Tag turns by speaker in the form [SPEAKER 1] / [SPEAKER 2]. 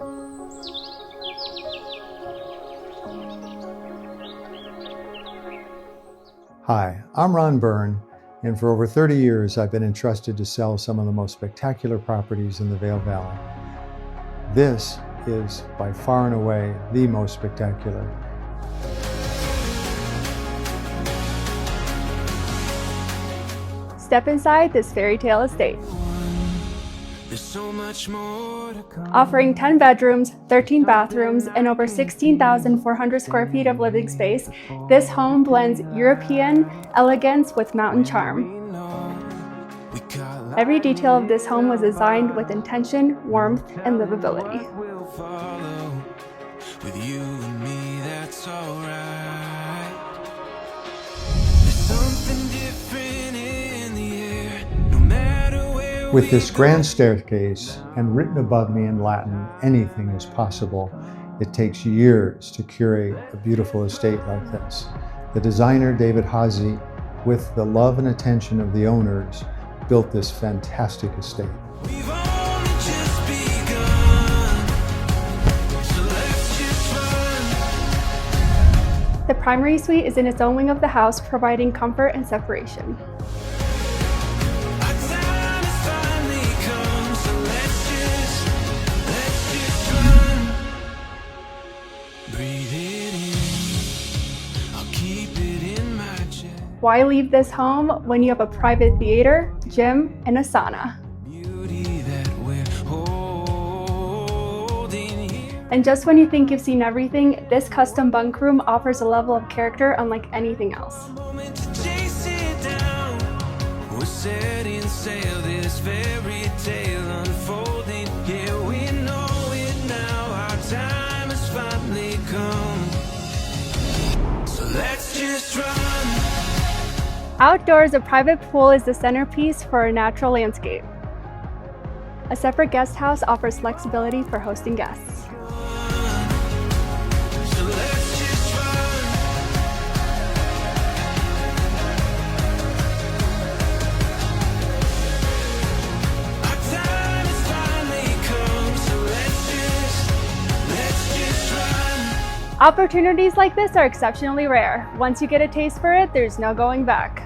[SPEAKER 1] Hi, I'm Ron Byrne, and for over 30 years I've been entrusted to sell some of the most spectacular properties in the Vail Valley. This is by far and away the most spectacular.
[SPEAKER 2] Step inside this Fairytale estate.
[SPEAKER 3] So much more to come.
[SPEAKER 2] Offering 10 bedrooms, 13 bathrooms, and over 16,400 square feet of living space, this home blends European elegance with mountain charm. Every detail of this home was designed with intention, warmth, and livability.
[SPEAKER 3] With you and me, that's alright.
[SPEAKER 1] With this grand staircase and written above me in Latin, anything is possible. It takes years to curate a beautiful estate like this. The designer, David Hazy, with the love and attention of the owners, built this fantastic estate.
[SPEAKER 3] We've only just begun, so let's just run.
[SPEAKER 2] The primary suite is in its own wing of the house, providing comfort and separation. Why leave this home when you have a private theater, gym, and a sauna? And just when you think you've seen everything, this custom bunk room offers a level of character unlike anything else.
[SPEAKER 3] We're setting sail, this fairy tale unfolding. Yeah, we know it now, our time has finally come. So let's just run.
[SPEAKER 2] Outdoors, a private pool is the centerpiece for a natural landscape. A separate guest house offers flexibility for hosting guests.
[SPEAKER 3] So let's just run. Our time has finally come, so let's just run.
[SPEAKER 2] Opportunities like this are exceptionally rare. Once you get a taste for it, there's no going back.